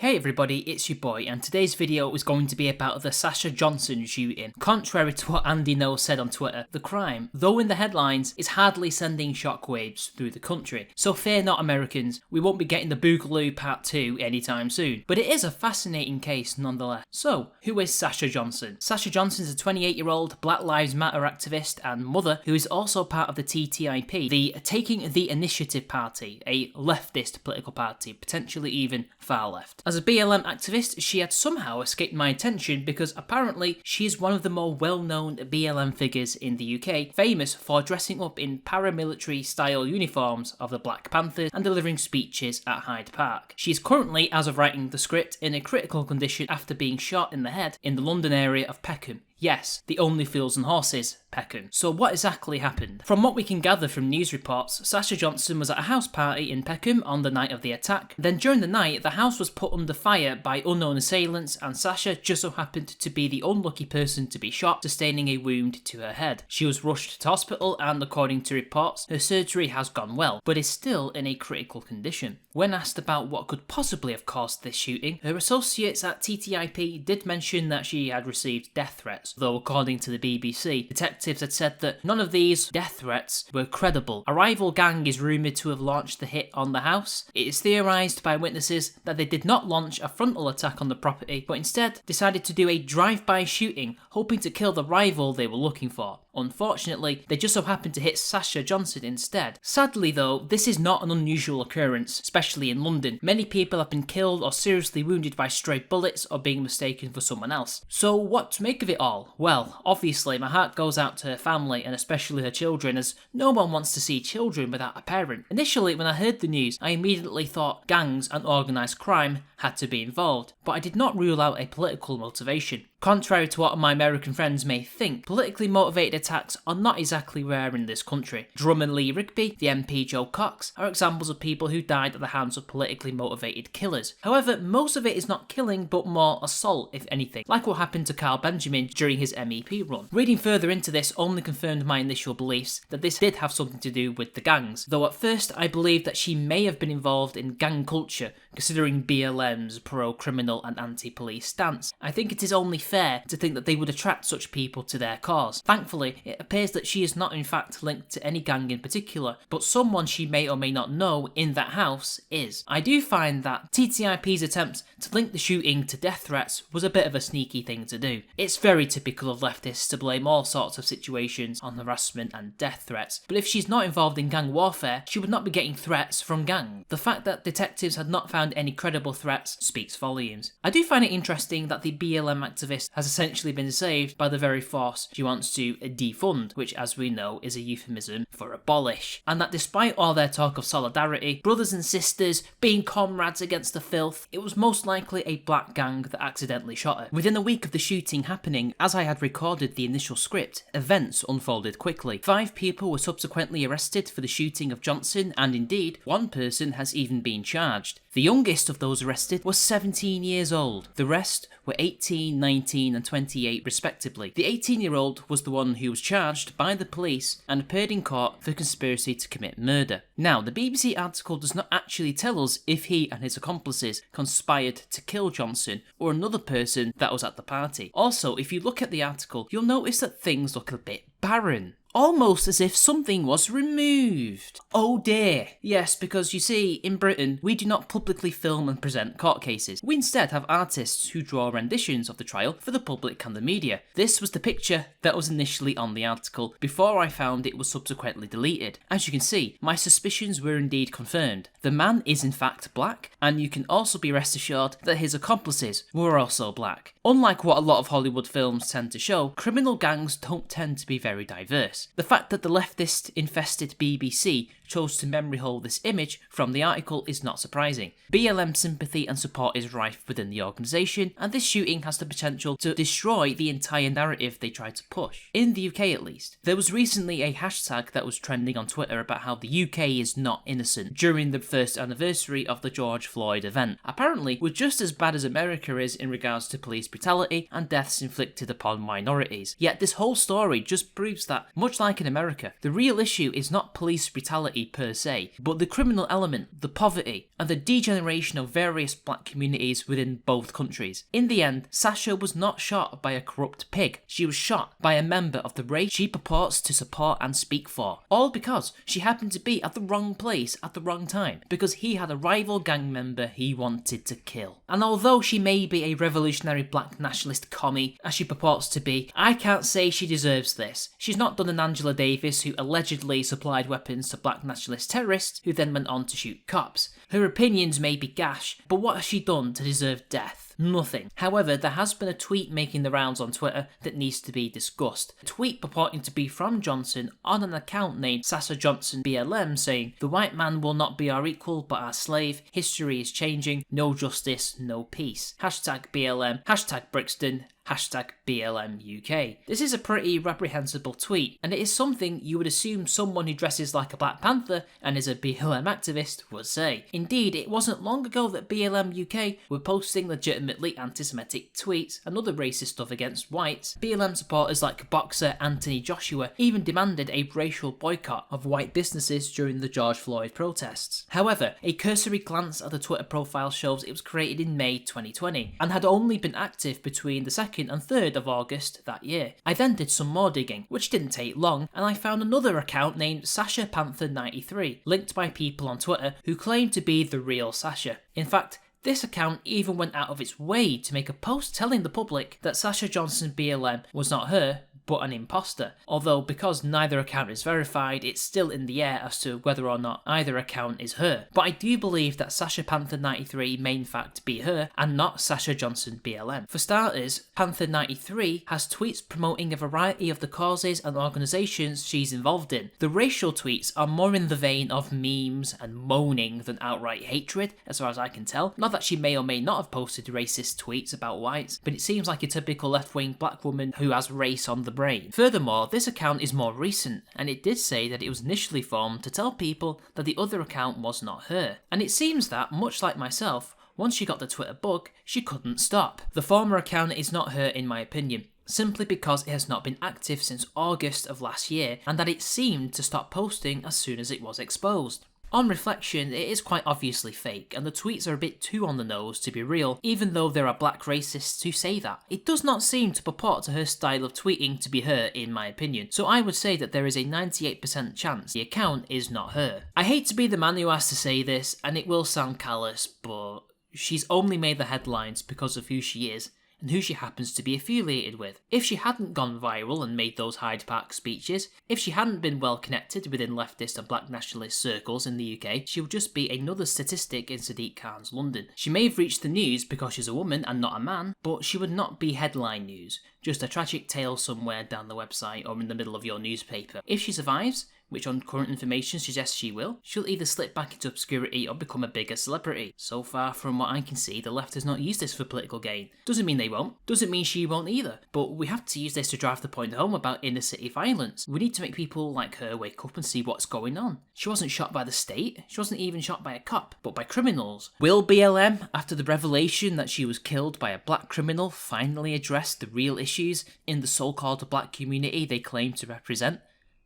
Hey everybody, it's your boy, and today's video is going to be about the Sasha Johnson shooting. Contrary to what Andy No said on Twitter, the crime, though in the headlines, is hardly sending shockwaves through the country. So fear not, Americans, we won't be getting the Boogaloo Part 2 anytime soon. But it is a fascinating case nonetheless. So, who is Sasha Johnson? Sasha Johnson is a 28-year-old Black Lives Matter activist and mother who is also part of the TTIP, the Taking the Initiative Party, a leftist political party, potentially even far left. As a BLM activist, she had somehow escaped my attention because apparently she is one of the more well-known BLM figures in the UK, famous for dressing up in paramilitary style uniforms of the Black Panthers and delivering speeches at Hyde Park. She is currently, as of writing the script, in a critical condition after being shot in the head in the London area of Peckham. Yes, the only fools and horses, Peckham. So what exactly happened? From what we can gather from news reports, Sasha Johnson was at a house party in Peckham on the night of the attack. Then during the night, the house was put under fire by unknown assailants, and Sasha just so happened to be the unlucky person to be shot, sustaining a wound to her head. She was rushed to hospital and, according to reports, her surgery has gone well, but is still in a critical condition. When asked about what could possibly have caused this shooting, her associates at TTIP did mention that she had received death threats, though according to the BBC, detectives had said that none of these death threats were credible. A rival gang is rumoured to have launched the hit on the house. It is theorised by witnesses that they did not launch a frontal attack on the property, but instead decided to do a drive-by shooting, hoping to kill the rival they were looking for. Unfortunately, they just so happened to hit Sasha Johnson instead. Sadly though, this is not an unusual occurrence, especially in London. Many people have been killed or seriously wounded by stray bullets or being mistaken for someone else. So what to make of it all? Well, obviously my heart goes out to her family and especially her children, as no one wants to see children without a parent. Initially, when I heard the news, I immediately thought gangs and organised crime had to be involved, but I did not rule out a political motivation. Contrary to what my American friends may think, politically motivated attacks are not exactly rare in this country. Drummond Lee Rigby, the MP Joe Cox, are examples of people who died at the hands of politically motivated killers. However, most of it is not killing but more assault, if anything, like what happened to Carl Benjamin during his MEP run. Reading further into this only confirmed my initial beliefs that this did have something to do with the gangs, though at first I believed that she may have been involved in gang culture, considering BLM's pro-criminal and anti-police stance. I think it is only fair to think that they would attract such people to their cause. Thankfully, it appears that she is not in fact linked to any gang in particular, but someone she may or may not know in that house is. I do find that TTIP's attempt to link the shooting to death threats was a bit of a sneaky thing to do. It's very typical of leftists to blame all sorts of situations on harassment and death threats, but if she's not involved in gang warfare, she would not be getting threats from gangs. The fact that detectives had not found any credible threats speaks volumes. I do find it interesting that the BLM activist has essentially been saved by the very force she wants to defund, which as we know is a euphemism for abolish, and that despite all their talk of solidarity, brothers and sisters, being comrades against the filth, it was most likely a black gang that accidentally shot her. Within a week of the shooting happening, as I had recorded the initial script, events unfolded quickly. 5 people were subsequently arrested for the shooting of Johnson, and indeed, one person has even been charged. The youngest of those arrested was 17 years old. The rest were 18, 19 and 28 respectively. The 18-year-old was the one who was charged by the police and appeared in court for conspiracy to commit murder. Now, the BBC article does not actually tell us if he and his accomplices conspired to kill Johnson or another person that was at the party. Also, if you look at the article, you'll notice that things look a bit barren. Almost as if something was removed. Oh dear. Yes, because you see, in Britain, we do not publicly film and present court cases. We instead have artists who draw renditions of the trial for the public and the media. This was the picture that was initially on the article, before I found it was subsequently deleted. As you can see, my suspicions were indeed confirmed. The man is in fact black, and you can also be rest assured that his accomplices were also black. Unlike what a lot of Hollywood films tend to show, criminal gangs don't tend to be very diverse. The fact that the leftist-infested BBC chose to memory hole this image from the article is not surprising. BLM sympathy and support is rife within the organisation, and this shooting has the potential to destroy the entire narrative they try to push. In the UK at least. There was recently a hashtag that was trending on Twitter about how the UK is not innocent during the first anniversary of the George Floyd event. Apparently, we're just as bad as America is in regards to police brutality and deaths inflicted upon minorities. Yet this whole story just proves that, much like in America, the real issue is not police brutality criminality per se, but the criminal element, the poverty, and the degeneration of various black communities within both countries. In the end, Sasha was not shot by a corrupt pig, she was shot by a member of the race she purports to support and speak for, all because she happened to be at the wrong place at the wrong time, because he had a rival gang member he wanted to kill. And although she may be a revolutionary black nationalist commie, as she purports to be, I can't say she deserves this. She's not done an Angela Davis who allegedly supplied weapons to black nationalist terrorists who then went on to shoot cops. Her opinions may be gash, but what has she done to deserve death? Nothing. However, there has been a tweet making the rounds on Twitter that needs to be discussed. A tweet purporting to be from Johnson on an account named Sasha Johnson BLM saying, "The white man will not be our equal but our slave. History is changing. No justice, no peace. Hashtag BLM. Hashtag Brixton. Hashtag BLM UK." This is a pretty reprehensible tweet, and it is something you would assume someone who dresses like a Black Panther and is a BLM activist would say. Indeed, it wasn't long ago that BLM UK were posting legitimately anti-Semitic tweets and other racist stuff against whites. BLM supporters like boxer Anthony Joshua even demanded a racial boycott of white businesses during the George Floyd protests. However, a cursory glance at the Twitter profile shows it was created in May 2020 and had only been active between the 2nd and 3rd of August that year. I then did some more digging, which didn't take long, and I found another account named Sasha Panther 93, linked by people on Twitter who claim to be the real Sasha. In fact, this account even went out of its way to make a post telling the public that Sasha Johnson BLM was not her, but an imposter. Although, because neither account is verified, it's still in the air as to whether or not either account is her. But I do believe that Sasha Panther 93 may in fact be her, and not Sasha Johnson BLM. For starters, Panther 93 has tweets promoting a variety of the causes and organisations she's involved in. The racial tweets are more in the vein of memes and moaning than outright hatred, as far as I can tell. Not that she may or may not have posted racist tweets about whites, but it seems like a typical left-wing black woman who has race on the brain. Furthermore, this account is more recent, and it did say that it was initially formed to tell people that the other account was not her. And it seems that, much like myself, once she got the Twitter bug, she couldn't stop. The former account is not her in my opinion, simply because it has not been active since August of last year, and that it seemed to stop posting as soon as it was exposed. On reflection, it is quite obviously fake, and the tweets are a bit too on the nose to be real, even though there are black racists who say that. It does not seem to purport to her style of tweeting to be her, in my opinion, so I would say that there is a 98% chance the account is not her. I hate to be the man who has to say this, and it will sound callous, but she's only made the headlines because of who she is, and who she happens to be affiliated with. If she hadn't gone viral and made those Hyde Park speeches, if she hadn't been well connected within leftist and black nationalist circles in the UK, she would just be another statistic in Sadiq Khan's London. She may have reached the news because she's a woman and not a man, but she would not be headline news, just a tragic tale somewhere down the website or in the middle of your newspaper. If she survives, which on current information suggests she will, she'll either slip back into obscurity or become a bigger celebrity. So far, from what I can see, the left has not used this for political gain. Doesn't mean they won't, doesn't mean she won't either, but we have to use this to drive the point home about inner city violence. We need to make people like her wake up and see what's going on. She wasn't shot by the state, she wasn't even shot by a cop, but by criminals. Will BLM, after the revelation that she was killed by a black criminal, finally address the real issues in the so-called black community they claim to represent?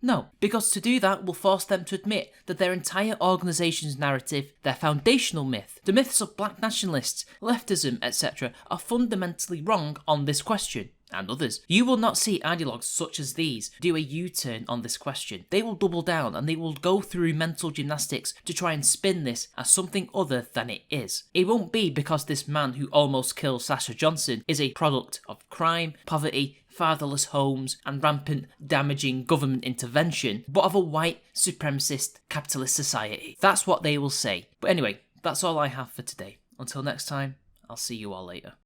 No, because to do that will force them to admit that their entire organisation's narrative, their foundational myth, the myths of black nationalists, leftism, etc. are fundamentally wrong on this question, and others. You will not see ideologues such as these do a U-turn on this question. They will double down and they will go through mental gymnastics to try and spin this as something other than it is. It won't be because this man who almost killed Sasha Johnson is a product of crime, poverty, fatherless homes, and rampant, damaging government intervention, but of a white, supremacist, capitalist society. That's what they will say. But anyway, that's all I have for today. Until next time, I'll see you all later.